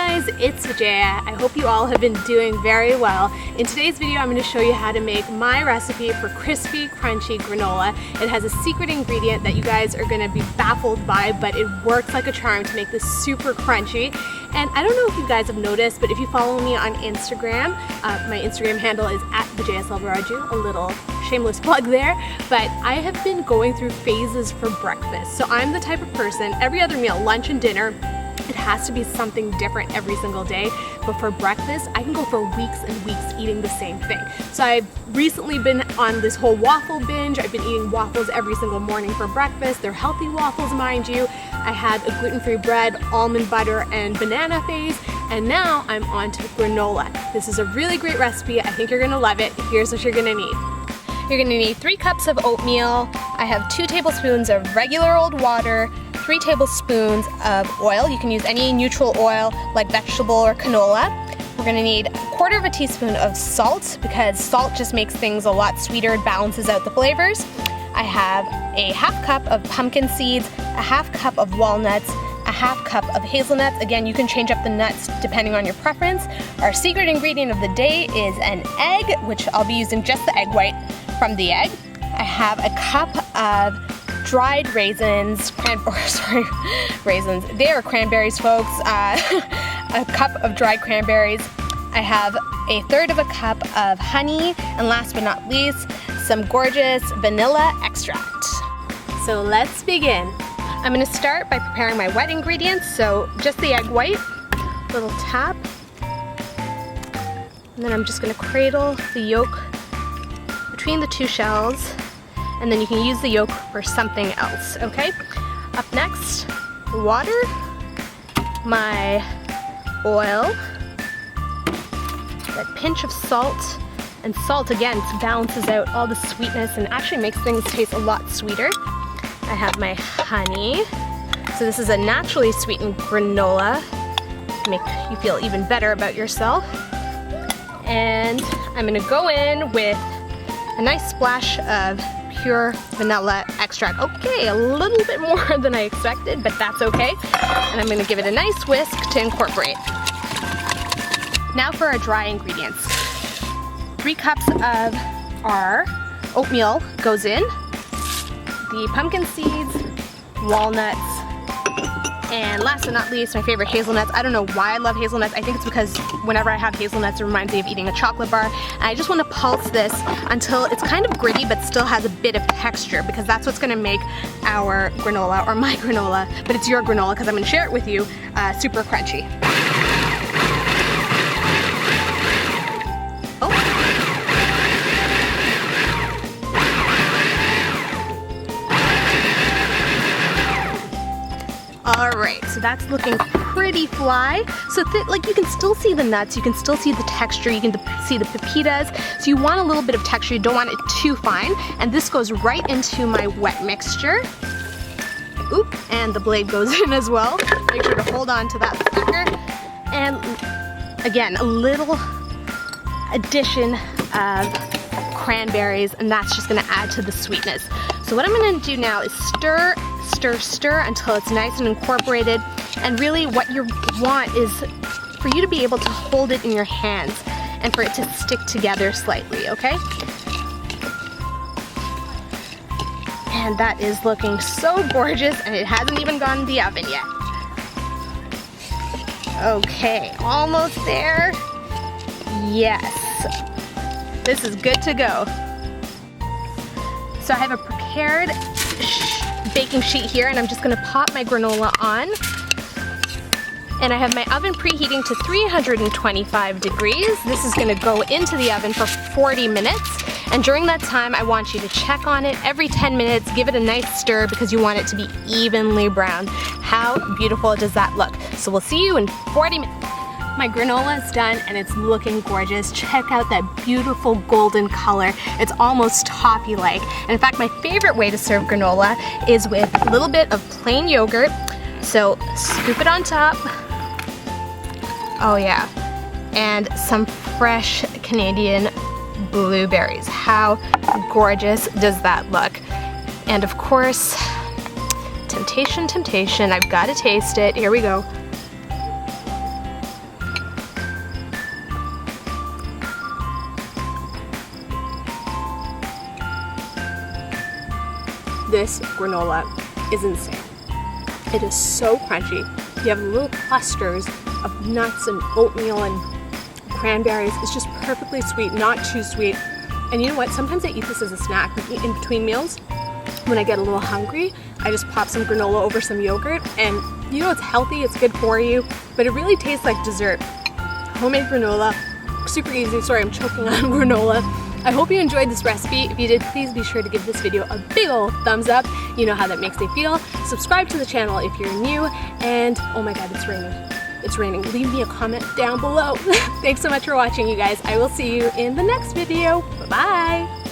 guys, it's Vijaya. I hope you all have been doing very well. In today's video, I'm going to show you how to make my recipe for crispy, crunchy granola. It has a secret ingredient that you guys are going to be baffled by, but it works like a charm to make this super crunchy. And I don't know if you guys have noticed, but if you follow me on Instagram, my Instagram handle is @VijayaSelvaraju, a little shameless plug there, but I have been going through phases for breakfast. So I'm the type of person, every other meal, lunch and dinner, it has to be something different every single day, but for breakfast, I can go for weeks and weeks eating the same thing. So I've recently been on this whole waffle binge. I've been eating waffles every single morning for breakfast. They're healthy waffles, mind you. I had a gluten-free bread, almond butter, and banana phase, and now I'm on to granola. This is a really great recipe. I think you're gonna love it. Here's what you're gonna need. You're gonna need 3 cups of oatmeal. I have 2 tablespoons of regular old water, 3 tablespoons of oil. You can use any neutral oil like vegetable or canola. We're gonna need 1/4 teaspoon of salt because salt just makes things a lot sweeter. It balances out the flavors. I have a 1/2 cup of pumpkin seeds, a 1/2 cup of walnuts, a 1/2 cup of hazelnuts. Again, you can change up the nuts depending on your preference. Our secret ingredient of the day is an egg, which I'll be using just the egg white from the egg. I have a cup of dried raisins, raisins. They are cranberries, folks. A cup of dried cranberries. I have a 1/3 cup of honey, and last but not least, some gorgeous vanilla extract. So let's begin. I'm gonna start by preparing my wet ingredients, so just the egg white, little tap, and then I'm just gonna cradle the yolk between the 2 shells, and then you can use the yolk for something else, okay? Up next, water, my oil, that pinch of salt, and salt again balances out all the sweetness and actually makes things taste a lot sweeter. I have my honey, so this is a naturally sweetened granola, make you feel even better about yourself. And I'm gonna go in with a nice splash of pure vanilla extract. Okay, a little bit more than I expected, but that's okay. And I'm gonna give it a nice whisk to incorporate. Now for our dry ingredients. 3 cups of our oatmeal goes in, the pumpkin seeds, walnuts, and last but not least, my favorite, hazelnuts. I don't know why I love hazelnuts. I think it's because whenever I have hazelnuts, it reminds me of eating a chocolate bar. And I just want to pulse this until it's kind of gritty, but still has a bit of texture, because that's what's going to make our granola, or my granola, but it's your granola because I'm going to share it with you, super crunchy. Alright, so that's looking pretty fly. So like you can still see the nuts, you can still see the texture, you can see the pepitas. So you want a little bit of texture, you don't want it too fine. And this goes right into my wet mixture. Oop, and the blade goes in as well. Make sure to hold on to that sucker. And again, a little addition of cranberries, and that's just gonna add to the sweetness. So what I'm gonna do now is stir, stir, stir until it's nice and incorporated. And really what you want is for you to be able to hold it in your hands and for it to stick together slightly, okay? And that is looking so gorgeous, and it hasn't even gone in the oven yet. Okay, almost there. Yes, this is good to go. So I have a prepared baking sheet here, and I'm just gonna pop my granola on. And I have my oven preheating to 325 degrees. This is gonna go into the oven for 40 minutes. And during that time, I want you to check on it every 10 minutes, give it a nice stir because you want it to be evenly brown. How beautiful does that look? So we'll see you in 40 minutes. My granola is done and it's looking gorgeous. Check out that beautiful golden color. It's almost toffee-like. And in fact, my favorite way to serve granola is with a little bit of plain yogurt. So scoop it on top. Oh yeah. And some fresh Canadian blueberries. How gorgeous does that look? And of course, temptation, temptation. I've got to taste it. Here we go. this granola is insane. It is so crunchy. You have little clusters of nuts and oatmeal and cranberries. It's just perfectly sweet, not too sweet. And you know what? Sometimes I eat this as a snack in between meals. When I get a little hungry, I just pop some granola over some yogurt, and you know, it's healthy, it's good for you, but it really tastes like dessert. Homemade granola, super easy. Sorry, I'm choking on granola. I hope you enjoyed this recipe. If you did, please be sure to give this video a big old thumbs up. You know how that makes me feel. Subscribe to the channel if you're new, and oh my God, it's raining. It's raining. Leave me a comment down below. Thanks so much for watching, you guys. I will see you in the next video. Bye-bye.